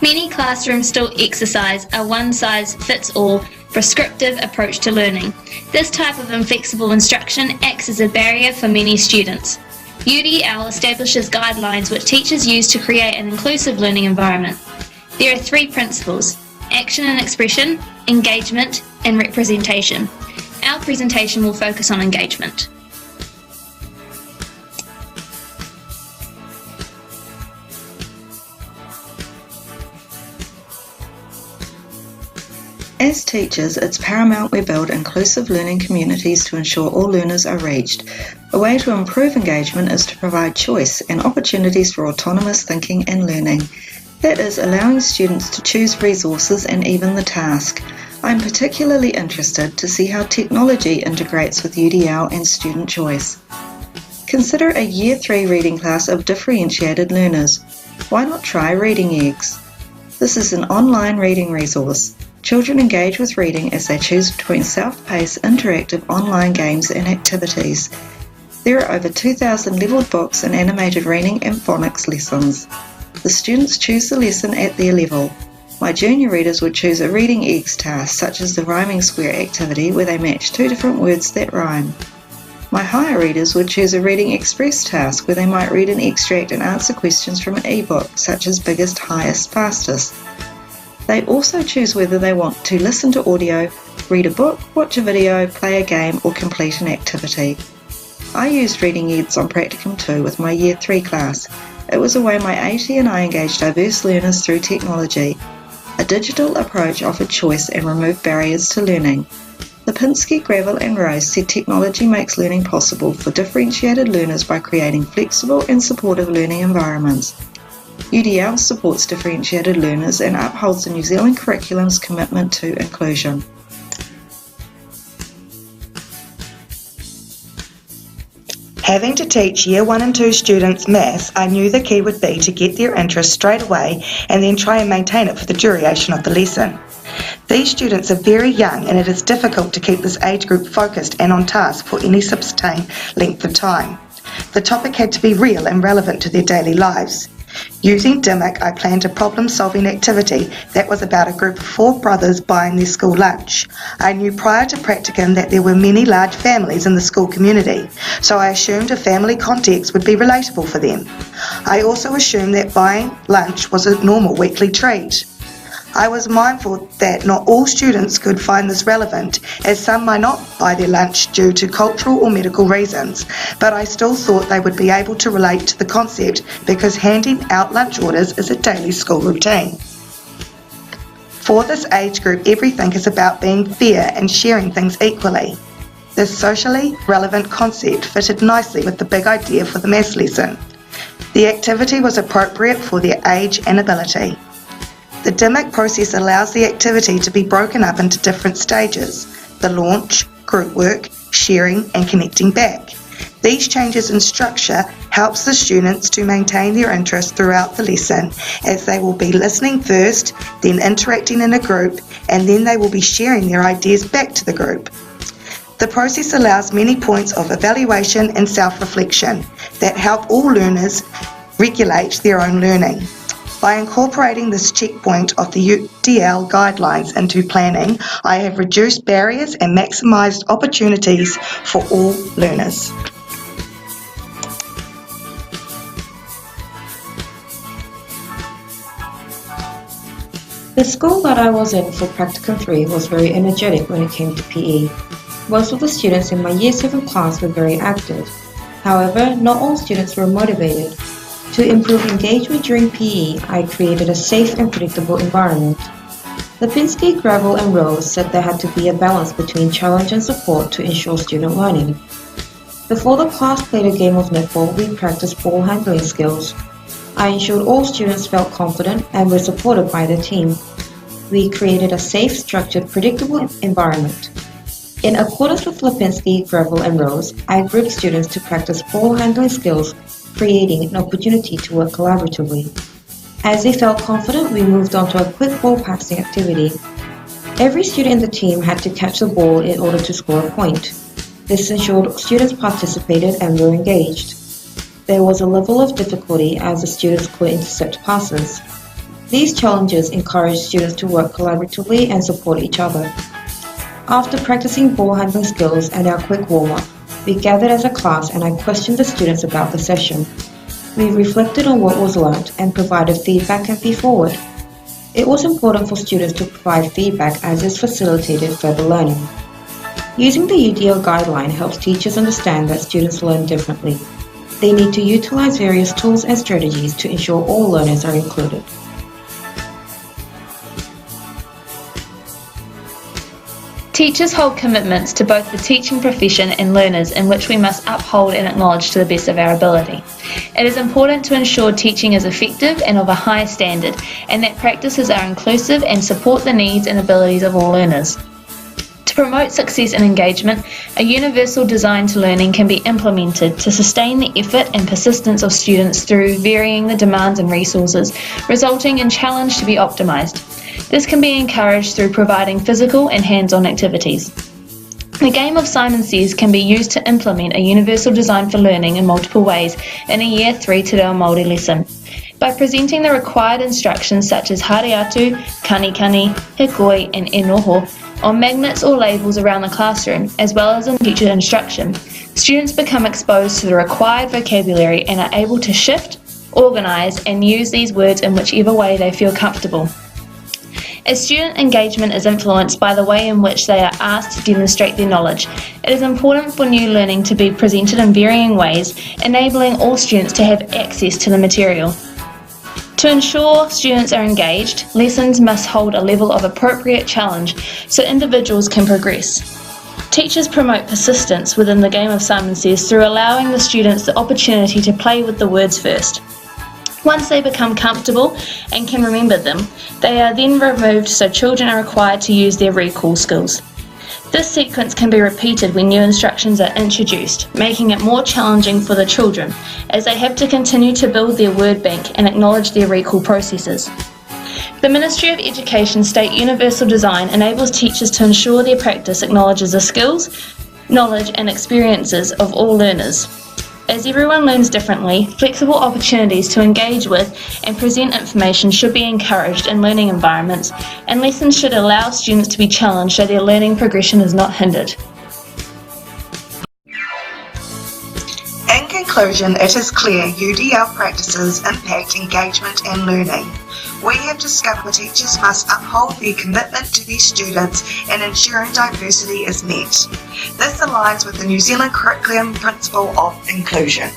Many classrooms still exercise a one-size-fits-all prescriptive approach to learning. This type of inflexible instruction acts as a barrier for many students. UDL establishes guidelines which teachers use to create an inclusive learning environment. There are 3 principles: action and expression, engagement, and representation. Our presentation will focus on engagement. As teachers, it's paramount we build inclusive learning communities to ensure all learners are reached. A way to improve engagement is to provide choice and opportunities for autonomous thinking and learning. That is, allowing students to choose resources and even the task. I'm particularly interested to see how technology integrates with UDL and student choice. Consider a Year 3 reading class of differentiated learners. Why not try Reading Eggs? This is an online reading resource. Children engage with reading as they choose between self-paced, interactive online games and activities. There are over 2,000 levelled books and animated reading and phonics lessons. The students choose the lesson at their level. My junior readers would choose a Reading Eggs task, such as the rhyming square activity where they match 2 different words that rhyme. My higher readers would choose a Reading Express task where they might read an extract and answer questions from an ebook, such as biggest, highest, fastest. They also choose whether they want to listen to audio, read a book, watch a video, play a game, or complete an activity. I used Reading Eggs on Practicum 2 with my Year 3 class. It was a way my AT and I engaged diverse learners through technology. A digital approach offered choice and removed barriers to learning. Lipinski, Gravel and Rose said technology makes learning possible for differentiated learners by creating flexible and supportive learning environments. UDL supports differentiated learners and upholds the New Zealand curriculum's commitment to inclusion. Having to teach Year 1 and 2 students maths, I knew the key would be to get their interest straight away and then try and maintain it for the duration of the lesson. These students are very young and it is difficult to keep this age group focused and on task for any sustained length of time. The topic had to be real and relevant to their daily lives. Using DMIC, I planned a problem-solving activity that was about a group of 4 brothers buying their school lunch. I knew prior to practicum that there were many large families in the school community, so I assumed a family context would be relatable for them. I also assumed that buying lunch was a normal weekly treat. I was mindful that not all students could find this relevant, as some might not buy their lunch due to cultural or medical reasons, but I still thought they would be able to relate to the concept because handing out lunch orders is a daily school routine. For this age group, everything is about being fair and sharing things equally. This socially relevant concept fitted nicely with the big idea for the maths lesson. The activity was appropriate for their age and ability. The DMIC process allows the activity to be broken up into different stages: the launch, group work, sharing and connecting back. These changes in structure helps the students to maintain their interest throughout the lesson, as they will be listening first, then interacting in a group, and then they will be sharing their ideas back to the group. The process allows many points of evaluation and self-reflection that help all learners regulate their own learning. By incorporating this checkpoint of the UDL guidelines into planning, I have reduced barriers and maximised opportunities for all learners. The school that I was in for Practicum 3 was very energetic when it came to PE. Most of the students in my Year 7 class were very active. However, not all students were motivated. To improve engagement during PE, I created a safe and predictable environment. Lipinski, Gravel and Rose said there had to be a balance between challenge and support to ensure student learning. Before the class played a game of netball, we practiced ball handling skills. I ensured all students felt confident and were supported by the team. We created a safe, structured, predictable environment. In accordance with Lipinski, Gravel and Rose, I grouped students to practice ball handling skills, creating an opportunity to work collaboratively. As they felt confident, we moved on to a quick ball passing activity. Every student in the team had to catch the ball in order to score a point. This ensured students participated and were engaged. There was a level of difficulty as the students could intercept passes. These challenges encourage students to work collaboratively and support each other. After practicing ball handling skills and our quick warm-up, we gathered as a class and I questioned the students about the session. We reflected on what was learnt and provided feedback and feed forward. It was important for students to provide feedback as this facilitated further learning. Using the UDL guideline helps teachers understand that students learn differently. They need to utilize various tools and strategies to ensure all learners are included. Teachers hold commitments to both the teaching profession and learners in which we must uphold and acknowledge to the best of our ability. It is important to ensure teaching is effective and of a high standard, and that practices are inclusive and support the needs and abilities of all learners. To promote success and engagement, a universal design to learning can be implemented to sustain the effort and persistence of students through varying the demands and resources, resulting in challenge to be optimised. This can be encouraged through providing physical and hands-on activities. The game of Simon Says can be used to implement a universal design for learning in multiple ways in a Year 3 Te Reo Māori lesson. By presenting the required instructions such as hareatu, kanikani, hikoi and e noho on magnets or labels around the classroom, as well as in teacher instruction, students become exposed to the required vocabulary and are able to shift, organise and use these words in whichever way they feel comfortable. As student engagement is influenced by the way in which they are asked to demonstrate their knowledge, it is important for new learning to be presented in varying ways, enabling all students to have access to the material. To ensure students are engaged, lessons must hold a level of appropriate challenge so individuals can progress. Teachers promote persistence within the game of Simon Says through allowing the students the opportunity to play with the words first. Once they become comfortable and can remember them, they are then removed so children are required to use their recall skills. This sequence can be repeated when new instructions are introduced, making it more challenging for the children, as they have to continue to build their word bank and acknowledge their recall processes. The Ministry of Education State Universal Design enables teachers to ensure their practice acknowledges the skills, knowledge and experiences of all learners. As everyone learns differently, flexible opportunities to engage with and present information should be encouraged in learning environments, and lessons should allow students to be challenged so their learning progression is not hindered. In conclusion, it is clear UDL practices impact engagement and learning. We have discovered teachers must uphold their commitment to their students and ensuring diversity is met. This aligns with the New Zealand curriculum principle of inclusion.